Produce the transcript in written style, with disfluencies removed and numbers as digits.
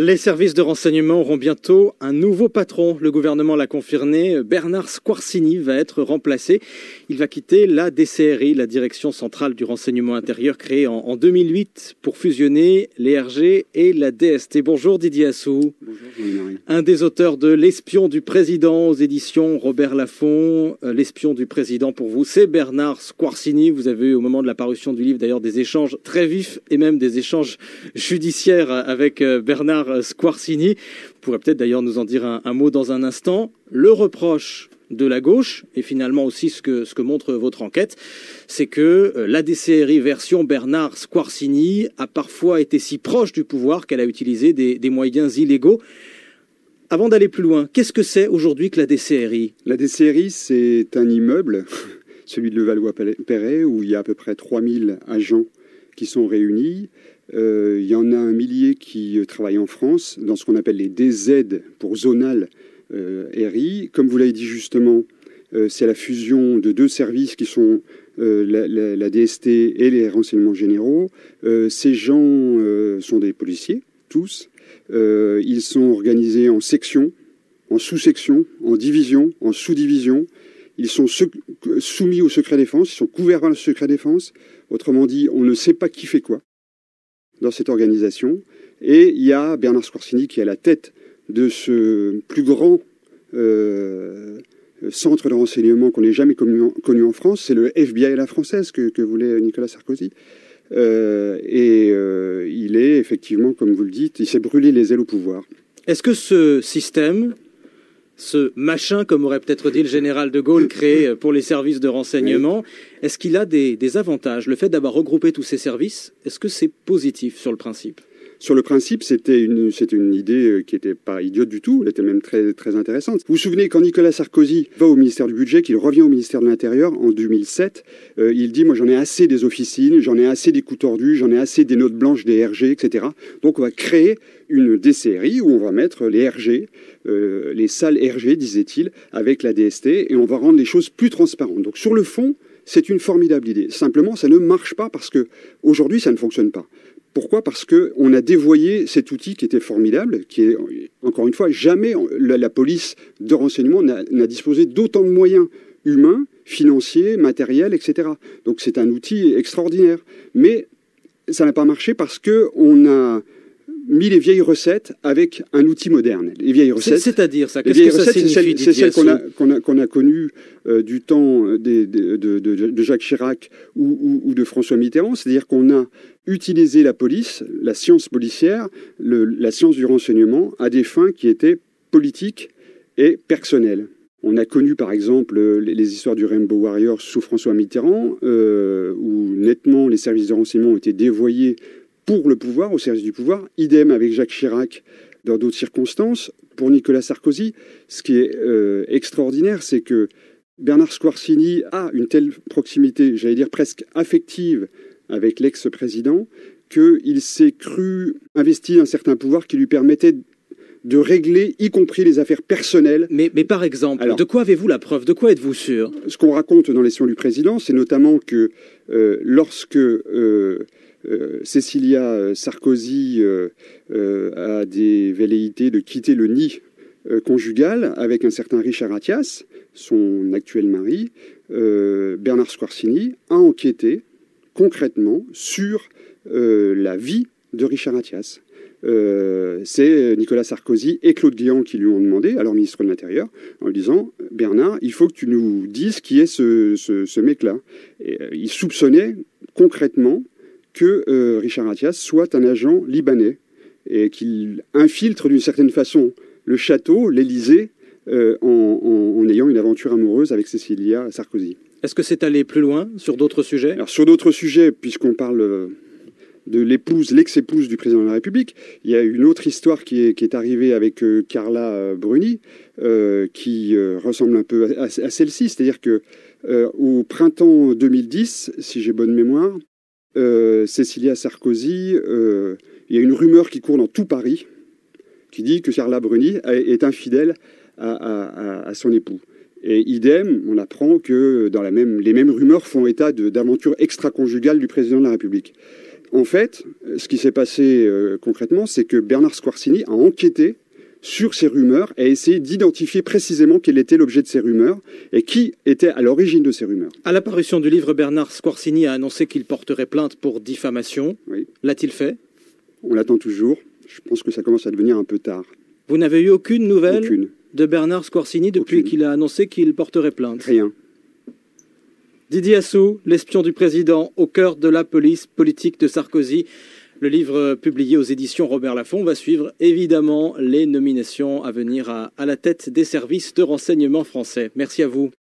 Les services de renseignement auront bientôt un nouveau patron. Le gouvernement l'a confirmé, Bernard Squarcini va être remplacé. Il va quitter la DCRI, la Direction centrale du renseignement intérieur, créée en 2008 pour fusionner les RG et la DST. Bonjour Didier Assou. Bonjour Jean-Marie. Un des auteurs de L'espion du président aux éditions Robert Laffont. L'espion du président pour vous, c'est Bernard Squarcini. Vous avez eu au moment de la parution du livre d'ailleurs des échanges très vifs et même des échanges judiciaires avec Bernard Squarcini. Vous pourrez peut-être d'ailleurs nous en dire un mot dans un instant. Le reproche de la gauche, et finalement aussi ce que montre votre enquête, c'est que la DCRI version Bernard Squarcini a parfois été si proche du pouvoir qu'elle a utilisé des moyens illégaux. Avant d'aller plus loin, qu'est-ce que c'est aujourd'hui que la DCRI ? La DCRI, c'est un immeuble, celui de Levallois-Perret, où il y a à peu près 3000 agents qui sont réunis. Il y en a 1 millier qui travaillent en France, dans ce qu'on appelle les DZ pour zonal RI. Comme vous l'avez dit justement, c'est la fusion de 2 services qui sont la DST et les renseignements généraux. Ces gens sont des policiers, tous. Ils sont organisés en sections, en sous-sections, en divisions, en sous-divisions. Ils sont soumis au secret défense, ils sont couverts par le secret défense. Autrement dit, on ne sait pas qui fait quoi dans cette organisation. Et il y a Bernard Squarcini qui est à la tête de ce plus grand centre de renseignement qu'on n'ait jamais connu en France. C'est le FBI à la française que voulait Nicolas Sarkozy. Il est effectivement, comme vous le dites, il s'est brûlé les ailes au pouvoir. Est-ce que ce système, ce machin, comme aurait peut-être dit le général de Gaulle, créé pour les services de renseignement, est-ce qu'il a des avantages ? Le fait d'avoir regroupé tous ces services, est-ce que c'est positif sur le principe ? Sur le principe, c'était une idée qui n'était pas idiote du tout, elle était même très, très intéressante. Vous vous souvenez, quand Nicolas Sarkozy va au ministère du Budget, qu'il revient au ministère de l'Intérieur en 2007, il dit « Moi, j'en ai assez des officines, j'en ai assez des coups tordus, j'en ai assez des notes blanches, des RG, etc. » Donc, on va créer une DCRI où on va mettre les RG, les salles RG, disait-il, avec la DST, et on va rendre les choses plus transparentes. Donc, sur le fond, c'est une formidable idée. Simplement, ça ne marche pas parce que aujourd'hui, ça ne fonctionne pas. Pourquoi ? Parce qu'on a dévoyé cet outil qui était formidable, qui est, encore une fois, jamais la police de renseignement n'a disposé d'autant de moyens humains, financiers, matériels, etc. Donc c'est un outil extraordinaire. Mais ça n'a pas marché parce qu'on a mis les vieilles recettes avec un outil moderne. Les vieilles recettes. C'est-à-dire ça ? Qu'est-ce que ça signifie ? C'est celle qu'on a connue du temps de Jacques Chirac ou de François Mitterrand. C'est-à-dire qu'on a utilisé la police, la science policière, la science du renseignement à des fins qui étaient politiques et personnelles. On a connu par exemple les histoires du Rainbow Warrior sous François Mitterrand, où nettement les services de renseignement ont été dévoyés pour le pouvoir, au service du pouvoir. Idem avec Jacques Chirac dans d'autres circonstances. Pour Nicolas Sarkozy, ce qui est extraordinaire, c'est que Bernard Squarcini a une telle proximité, j'allais dire presque affective, avec l'ex-président, qu'il s'est cru investi d'un certain pouvoir qui lui permettait de régler, y compris les affaires personnelles. Mais par exemple, de quoi avez-vous la preuve ? De quoi êtes-vous sûr ? Ce qu'on raconte dans les Sillons du président, c'est notamment que lorsque Cécilia Sarkozy a des velléités de quitter le nid conjugal avec un certain Richard Attias, son actuel mari, Bernard Squarcini a enquêté concrètement sur la vie de Richard Attias. C'est Nicolas Sarkozy et Claude Guéant qui lui ont demandé, alors ministre de l'Intérieur, en lui disant « Bernard, il faut que tu nous dises qui est ce mec-là ». Il soupçonnait concrètement que Richard Attias soit un agent libanais et qu'il infiltre d'une certaine façon le château, l'Élysée, en ayant une aventure amoureuse avec Cécilia Sarkozy. Est-ce que c'est allé plus loin sur d'autres sujets ? Alors sur d'autres sujets, puisqu'on parle de l'ex-épouse du président de la République, il y a une autre histoire qui est arrivée avec Carla Bruni, qui ressemble un peu à celle-ci. C'est-à-dire que au printemps 2010, si j'ai bonne mémoire, Cécilia Sarkozy, il y a une rumeur qui court dans tout Paris, qui dit que Carla Bruni est infidèle à son époux. Et idem, on apprend que les mêmes rumeurs font état d'aventures extra-conjugales du président de la République. En fait, ce qui s'est passé concrètement, c'est que Bernard Squarcini a enquêté sur ces rumeurs et a essayé d'identifier précisément quel était l'objet de ces rumeurs et qui était à l'origine de ces rumeurs. À l'apparition du livre, Bernard Squarcini a annoncé qu'il porterait plainte pour diffamation. Oui. L'a-t-il fait? On l'attend toujours. Je pense que ça commence à devenir un peu tard. Vous n'avez eu aucune nouvelle Aucune. de Bernard Squarcini depuis qu'il a annoncé qu'il porterait plainte? Rien. Didier Assou, l'espion du président, au cœur de la police politique de Sarkozy. Le livre publié aux éditions Robert Laffont va suivre évidemment les nominations à venir à la tête des services de renseignement français. Merci à vous.